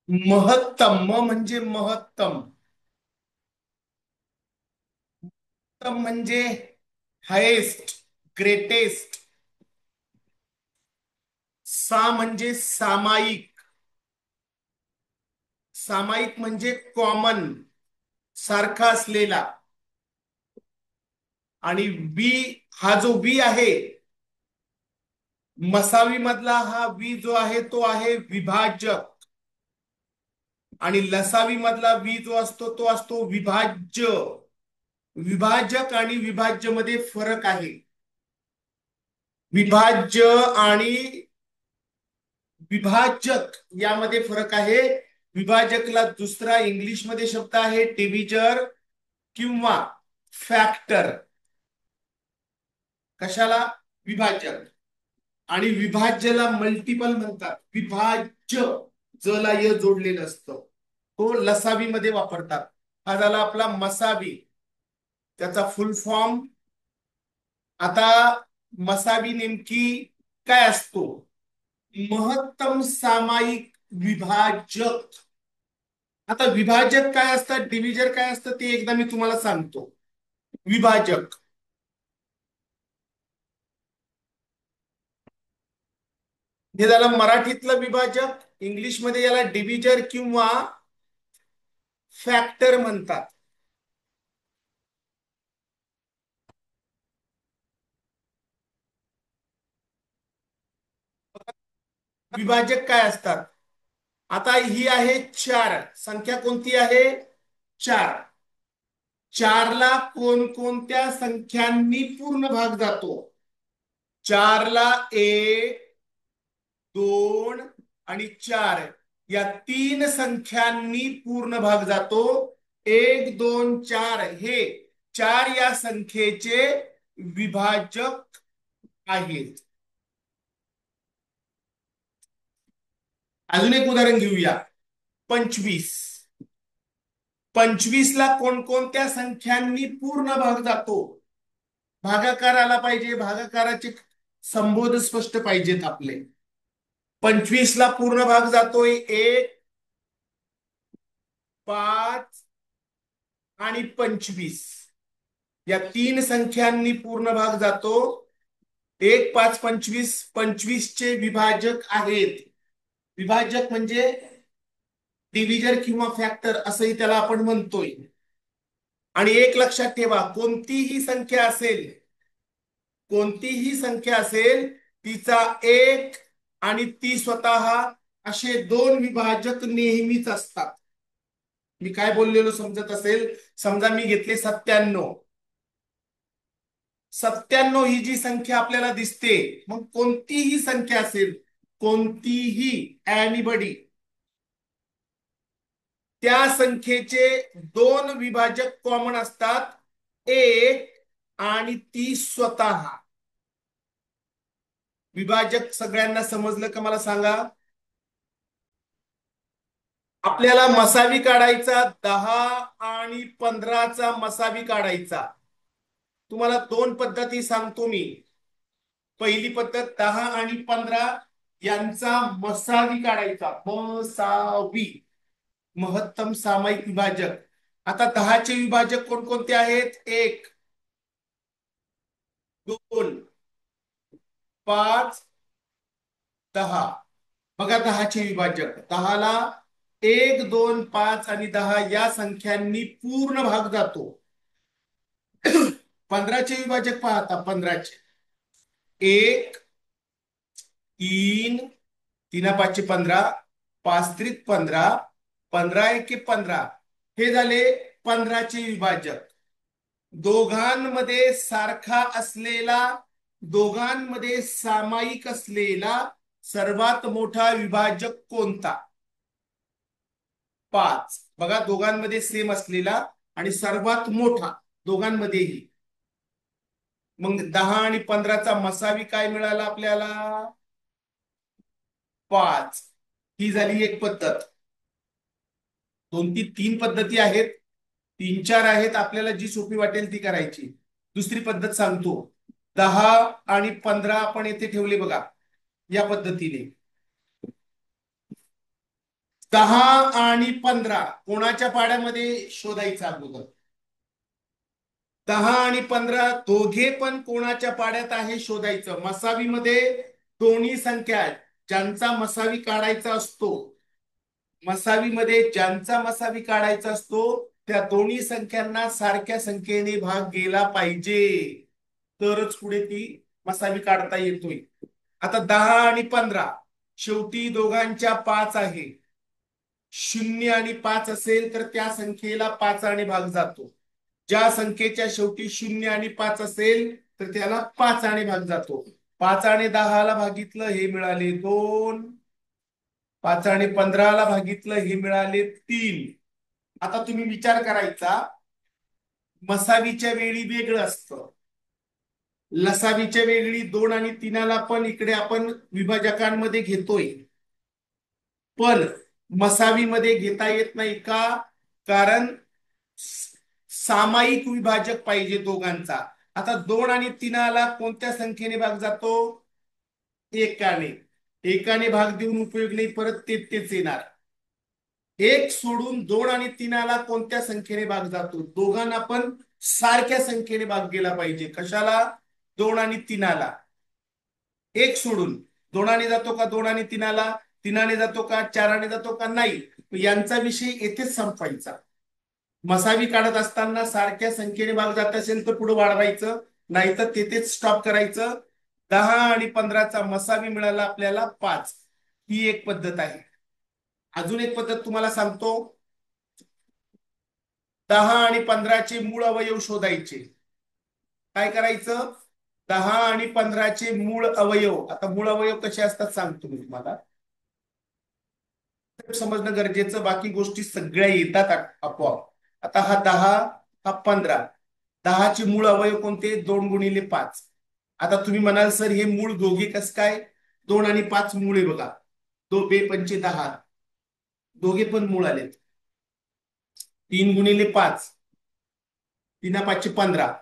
महत्तम, म म्हणजे महत्तम. उत्तम म्हणजे हायेस्ट, ग्रेटेस्ट. सा म्हणजे सामायिक. सामायिक म्हणजे कॉमन, सारखा असलेला. आणि वी, हा जो वी आहे, मसावी मधला हा वी जो आहे तो आहे विभाजक. आणि लसावी मधला वी जो असतो तो असतो विभाज्य. विभाजक आणि विभाज्य मध्ये फरक आहे. विभाज्य आणि विभाजक यामध्ये फरक आहे. विभाजकला दुसरा इंग्लिशमध्ये शब्द आहे डिव्हिजर किंवा फॅक्टर. कशाला? विभाजक. आणि विभाज्यला मल्टिपल म्हणतात. विभाज्य जला य जोडलेलं असतं, तो लसावी मध्ये वापरतात. हा झाला आपला मसावी, त्याचा फुल फॉर्म. आता मसावी नेमकी काय असतो? महत्तम सामायिक विभाजक. आता विभाजक काय असतात, डिव्हिजर काय असतं ते एकदा मी तुम्हाला सांगतो. विभाजक हे झालं मराठीतलं विभाजक. इंग्लिशमध्ये याला डिव्हिजर किंवा फॅक्टर म्हणतात. विभाजक काय असतात? आता ही आहे चार संख्या. कोणती आहे? चार. चारला कोणकोणत्या संख्यांनी पूर्ण भाग जातो? चारला एक, दोन आणि चार या तीन संख्यांनी पूर्ण भाग जातो. एक, दोन, चार हे चार या संख्येचे विभाजक आहेत. अजून एक उदाहरण घेऊया. 25. 25 ला कोणकोणत्या संख्यांनी पूर्ण भाग जातो? भागाकार आला पाहिजे, भागाकाराचे संबोध स्पष्ट पाहिजेत आपले. 25 ला पूर्ण भाग जातोय एक, 5 आणि 25 या तीन संख्यांनी पूर्ण भाग जातो. एक, 5, 25 25 चे विभाजक आहेत. विभाजक म्हणजे डिव्हिजर किंवा फॅक्टर असंही त्याला आपण म्हणतोय. आणि एक लक्षात ठेवा, कोणतीही संख्या असेल, कोणतीही संख्या असेल, तिचा एक आणि ती स्वतः असे दोन विभाजक नेहमीच असतात. मी काय बोललेलो समजत असेल? समजा मी घेतले 97. 97 ही जी संख्या आपल्याला दिसते, मग कोणतीही संख्या असेल, कोणतीही, एनीबडी, त्या संख्येचे दोन विभाजक कॉमन असतात. एक आणि ती स्वतः. विभाजक सगळ्यांना समजलं का मला सांगा? आपल्याला मसावी काढायचा, 10 आणि 15चा मसावी काढायचा. तुम्हाला दोन पद्धती सांगतो मी. पहिली पद्धत, 10 आणि 15 यांचा मसावी काढायचा. मसावी, महत्तम सामायिक विभाजक. आता 10चे विभाजक कोणकोणते आहेत? 1, 2, 5, 10. बघा 10चे विभाजक. 10ला 1, 2, 5 आणि 10 या संख्यांनी पूर्ण भाग जातो. 15चे विभाजक पाहता. 15चे 1, 3, 3 5 15, 5 त्रिक 15, 15 एके 15. हे झाले 15चे विभाजक. दोघांमध्ये सारखा असलेला, दोघांमध्ये सामायिक असलेला सर्वात मोठा विभाजक कोणता? 5. बघा, दोघांमध्ये सेम असलेला आणि सर्वात मोठा दोघांमध्येही. मग 10 आणि 15चा मसावी काय मिळाला आपल्याला? 5. ही झाली एक पद्धत. दोन ती तीन पद्धती आहेत, 3 4 आहेत. आपल्याला जी सोपी वाटेल ती करायची. दुसरी पद्धत सांगतो. 10 आणि 15 आपण येथे ठेवले बघा, या पद्धतीने. 10 आणि 15 कोणाच्या पाड्यामध्ये शोधायचं अगोदर? 10 आणि 15 दोघे पण कोणाच्या पाड्यात आहे शोधायचं. मसावीमध्ये दोन्ही संख्या आहेत. ज्यांचा मसावी काढायचा असतो, मसावीमध्ये ज्यांचा मसावी काढायचा असतो त्या दोन्ही संख्यांना सारख्या संख्येने भाग गेला पाहिजे, तरच पुढे ती मसावी काढता येतोय. आता 10 आणि 15 शेवटी दोघांच्या 5 आहे. 0 आणि 5 असेल तर त्या संख्येला 5 आणि भाग जातो. ज्या संख्येच्या शेवटी 0 आणि 5 असेल तर त्याला 5 आणि भाग जातो. 5 आणि 10 ला भागितलं हे मिळाले 2, 5 आणि 15 ला भागितलं हे मिळाले 3. आता तुम्ही विचार करायचा, मसावीच्या वेळी वेगळं असतं, लसावीच्या वेगळी 2 आणि 3 ला पण इकडे आपण विभाजकांमध्ये घेतोय, पण मसावीमध्ये घेता येत नाही का? कारण सामायिक विभाजक पाहिजे दोघांचा. आता 2 आणि 3 ला कोणत्या संख्येने भाग जातो? एकाने. एकाने भाग देऊन उपयोग नाही, परत तेच येणार. एक सोडून 2 आणि 3 ला कोणत्या संख्येने भाग जातो? दोघांना पण सारख्या संख्येने भाग गेला पाहिजे. कशाला? 2 आणि 3 ला. एक सोडून 2 जातो का 2 आणि 3 ला? 3 जातो का? 4 जातो का? नाही. यांचा विषय येथेच संपायचा. मसावी काढत असताना सारख्या संख्येने भाग जात असेल तर पुढे वाढवायचं, नाहीतर तेथेच स्टॉप करायचं. 10 आणि 15चा मसावी मिळाला आपल्याला 5. ही एक पद्धत आहे. अजून एक पद्धत तुम्हाला सांगतो. 10 आणि 15चे मूळ अवयव शोधायचे. काय करायचं? 10 आणि 15चे मूळ अवयव. आता मूळ अवयव कसे असतात सांगतो मी तुम्हाला, समजणं गरजेचं. बाकी गोष्टी सगळ्या येतात आपोआप. आता हा 10, हा 15. 10 चे मूळ अवयव कोणते? 2 गुणिले 5. आता तुम्ही म्हणाल सर हे मूळ दोघे कस काय? 2 आणि 5 मूळ आहे बघा. 2 बे पंचे 10, दोघे पण मूळ आलेत. 3 गुणिले 5, 3 5 15.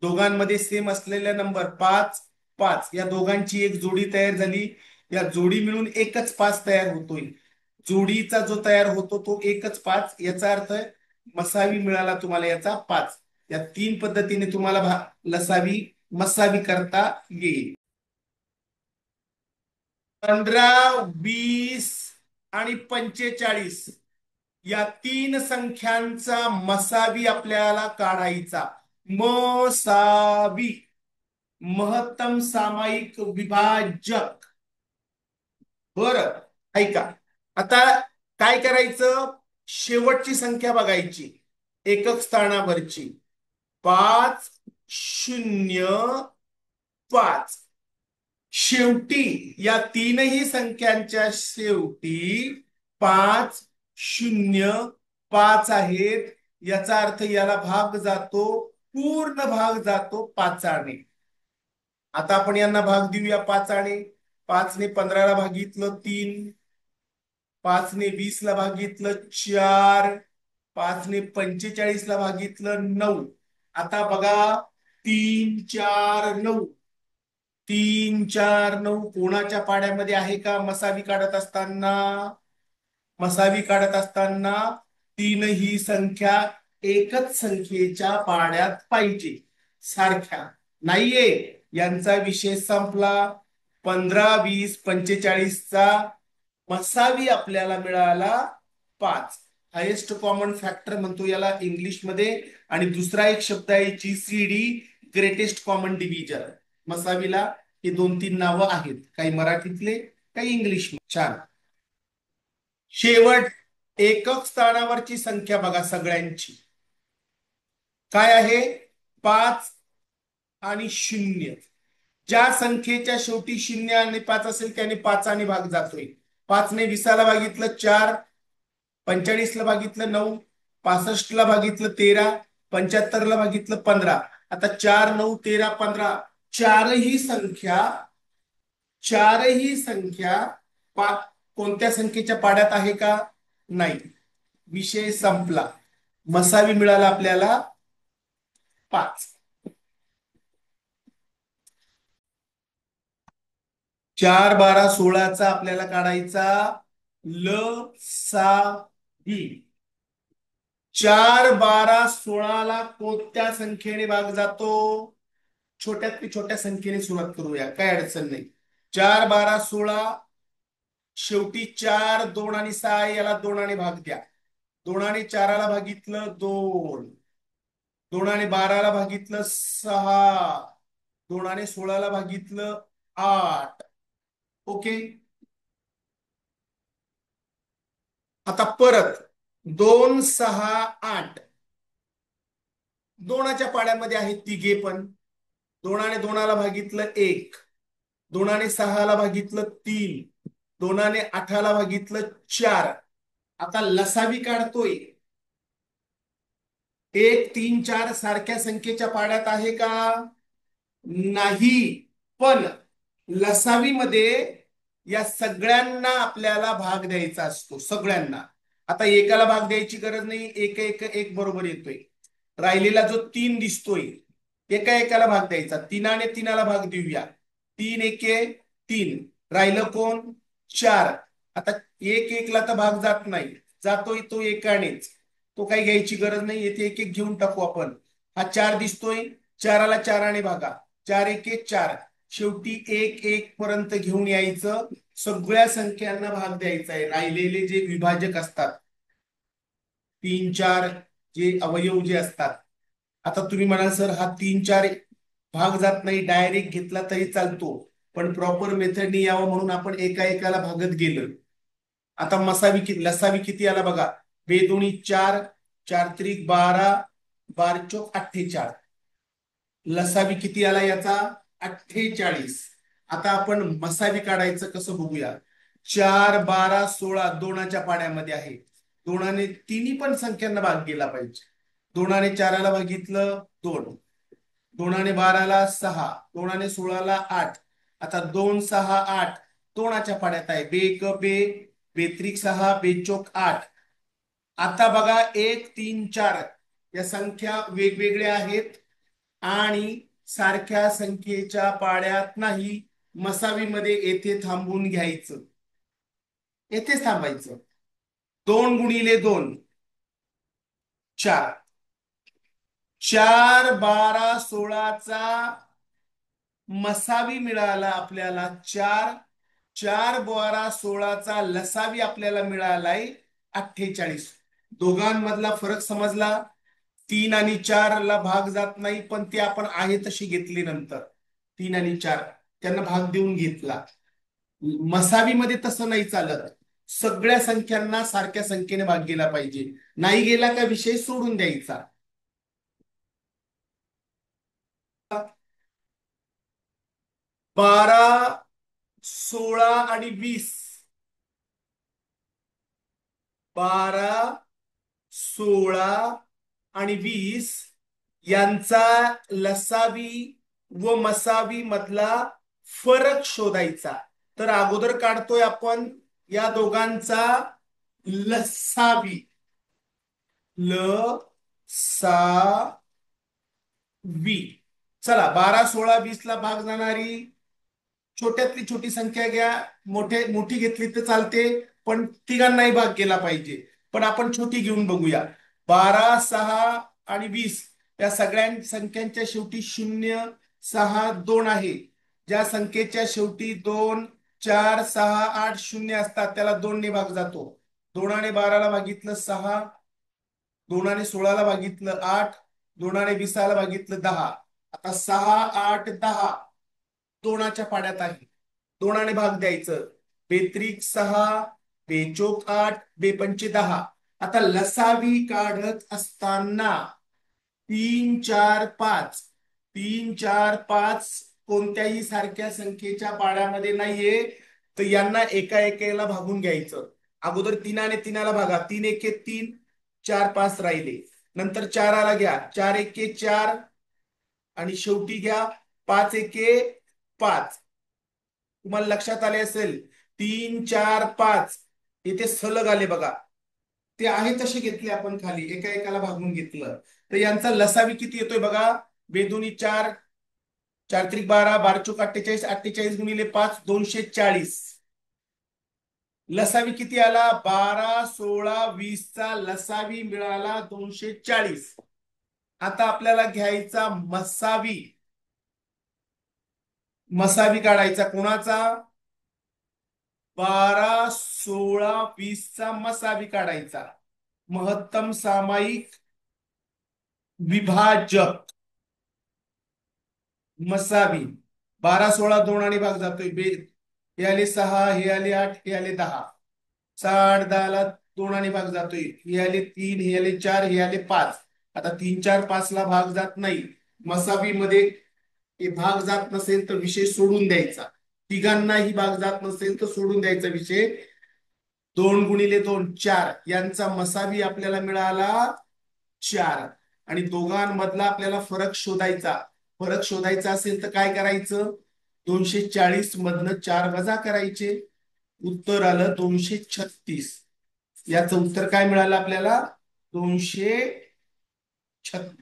दोघांमध्ये सेम असलेला नंबर 5 5, या दोघांची एक जोडी तयार झाली. या जोडी मिळून एकच 5 तयार होतोय. जोडीचा जो तयार होतो तो एकच 5. याचा अर्थ मसावी मिळाला तुम्हाला याचा 5. या 3 पद्धतीने तुम्हाला लसावी मसावी करता येईल. 15, 20 आणि 45 या 3 संख्यांचा मसावी आपल्याला काढायचा. मसावी, महत्तम सामायिक विभाजक. बरं, ऐका. आता काय करायचं? शेवटची संख्या बघायची एकक स्थानावरची. 5 0 5. शेवटी या तीनही संख्यांच्या शेवटी 5 0 5 आहेत. याचा अर्थ याला भाग जातो, पूर्ण भाग जातो 5 ने. आता आपण यांना भाग देऊया 5 ने. 5 ने 15 ला भागितलं 3, 5 ने 20 ला भागितलं 4, 5 ने 45 ला भागितलं 9. आता बघा 3 4 9. 3 4 9 कोणाच्या पाड्यामध्ये आहे का? मसावी काढत असताना, मसावी काढत असताना तीनही संख्या एकच संख्येच्या पाड्यात पाहिजे, सारख्या. नाहीये, यांचा विषय संपला. 15 20 45चा मसावी आपल्याला मिळाला 5. हायेस्ट कॉमन फॅक्टर म्हणतो याला इंग्लिशमध्ये. आणि दुसरा एक शब्द आहे जीसीडी, ग्रेटेस्ट कॉमन डिव्हिजन. मसावीला हे 2-3 नावं आहेत, काही मराठीतले काही इंग्लिश. छान. शेवट एकक स्थानावरची संख्या बघा सगळ्यांची काय आहे? 5 आणि 0. ज्या संख्येच्या शेवटी 0 आणि 5 असेल त्याने 5 आणि भाग जातोय. 5 ने 20 ला भागितलं 4, 45 ला भागितलं 9, 65 ला भागितलं 13, 75 ला भागितलं 15. आता 4 9 13 15 चारही संख्या कोणत्या संख्येच्या पाड्यात आहे का? नाही. विषय संपला. मसावी मिळाला आपल्याला 5. 4 12 16चा आपल्याला काढायचा ल सा वी. 4 12 16ला कोणत्या संख्येने भाग जातो? छोट्यात छोट्या संख्येने सुरुवात करूया, काय अडचण नाही. 4 12 16, शेवटी 4 2 आणि 6 याला 2 ने भाग द्या. 2 4ला भागितलं 2, 2 12ला भागितलं 6, 2 16ला भागितलं 8. ओके. आता परत 2 6 8, दोनाच्या पाड्यामध्ये आहेत तिघे पण. 2 2ला भागितलं 1, 2 6ला भागितलं 3, 2 8ला भागितलं 4. आता लसावी काढतोय. 1 3 4 सारख्या संख्येच्या पाड्यात आहे का? नाही. पण लसावीमध्ये या सगळ्यांना आपल्याला भाग द्यायचा असतो, सगळ्यांना. आता एकाला भाग द्यायची गरज नाही, एक एक एक बरोबर येतोय. राहिलेला जो 3 दिसतोय, एका एकाला भाग द्यायचा. 3 ने 3ला भाग देऊया. 3 एके 3, राहिलं कोण? 4. आता 1 1ला तर भाग जात नाही, जातोय तो एकानेच. तो काही घ्यायची गरज नाही, येथे एक एक घेऊन टाकू आपण. हा 4 दिसतोय, 4ला 4ने भागा. 4 एके 4, शेवटी 1 1 पर्यंत घेऊन यायचं. सगळ्या संख्यांना भाग द्यायचा आहे. राहिलेले जे विभाजक असतात, 3 4 जे अवयव जे असतात. आता तुम्ही म्हणाल सर हा 3 4 भाग जात नाही, डायरेक्ट घेतला तरी चालतो. पण प्रॉपर मेथडनी यावं म्हणून आपण एका एकाला भागत गेलं. आता लसावी किती आला बघा. बेदोणी 4, 4 त्रिक 12, 12 चोक 48. लसावी किती आला याचा? 48. आता आपण मसावी काढायचं कसं बघूया. 4 12 16 दोनाच्या पाड्यामध्ये आहे. 2ने तिन्ही पण संख्यांना भाग गेला पाहिजे. 2ने 4ला भागितलं 2, 2ने 12ला 6, 2ने 16ला 8. आता 2 6 8 दोनाच्या पाड्यात आहे. बे एक बे, बेत्रिक 6, बेचोक 8. आता बघा 1 3 4 या संख्या वेगवेगळ्या आहेत आणि सारख्या संख्येच्या पाड्यात नाही. मसावीमध्ये येथे थांबून घ्यायचं, येथेच थांबायचं. 2 गुणिले 2 4, 4 12 16चा मसावी मिळाला आपल्याला 4, 4 12 16चा लसावी आपल्याला मिळालाय 48. दोघांमधला फरक समजला. 3 आणि 4ला भाग जात नाही, पण ते आपण आहे तशी घेतली नंतर. 3 आणि 4 त्यांना भाग देऊन घेतला. मसावीमध्ये तसं नाही चालत. सगळ्या संख्यांना सारख्या संख्येने भाग गेला पाहिजे. नाही गेला का विषय सोडून द्यायचा. 12 16 आणि 20, 12 16 आणि 20 यांचा लसावी व मसावी मधला फरक शोधायचा. तर अगोदर काढतोय आपण या दोघांचा लसावी. ल सा वी. चला 12 16 20 ला भाग जाणारी छोट्यातली छोटी संख्या घ्या. मोठी घेतली तर चालते, पण तिघांनाही भाग गेला पाहिजे. पण आपण छोटी घेऊन बघूया. 12 6 आणि 20 या सगळ्या संख्यांच्या शेवटी 0 6 2 आहे. ज्या संख्येच्या शेवटी 2 4 6 8 0 असतात त्याला 2 ने भाग जातो. 2ने 12ला भागितलं 6, 2ने 16ला भागितलं 8, 2ने 20ला भागितलं 10. आता 6 8 10 दोनाच्या पाड्यात आहे. 2ने भाग द्यायचं. बेत्रिक 6, बेचोक 8, बेपंचे 10. आता लसावी काढत असताना 3 4 5, 3 4 5 कोणत्याही सारख्या संख्येच्या पाड्यामध्ये नाहीये. तर यांना एका एकेला भागून घ्यायचं. अगोदर 3ने 3ला भागा. 3 एके 3, 4 5 राहिले. नंतर 4ला घ्या. 4 एके 4 आणि शेवटी घ्या 5 एके 5. तुम्हाला लक्षात आले असेल 3 4 5 इथे सलग आले बघा. ते आहे तसे घेतले आपण खाली, एका एकाला भागून घेतलं. तर यांचा लसावी किती येतोय बघा. बेदोनी 4, 4 त्रिक 12, 12 चोक 48, 48 गुणिले 5 240. लसावी किती आला? 12, 16, 20चा लसावी मिळाला 240. आता आपल्याला घ्यायचा मसावी. मसावी काढायचा कोणाचा? 12, 16, 20चा मसावी काढायचा. महत्तम सामायिक विभाजक मसावी. 12, 16 दोन आणि भाग जातोय हे आले 6, हे आले 8, हे आले 10. 6, 8, 10ला दोन आणि भाग जातोय. हे आले 3, हे आले 4, हे आले 5. आता 3, 4, 5 ला भाग जात नाही. मसावी मध्ये हे भाग जात नसेल तर विषय सोडून द्यायचा. तिघांनाही भाग जात नसेल तर सोडून द्यायचा विषय. 2 गुणिले 2 4, यांचा मसावी आपल्याला मिळाला 4. आणि दोघांमधला आपल्याला फरक शोधायचा. फरक शोधायचा असेल तर काय करायचं? 240 मधनं 4 वजा करायचे. उत्तर आलं 236. याचं उत्तर काय मिळालं आपल्याला? 236.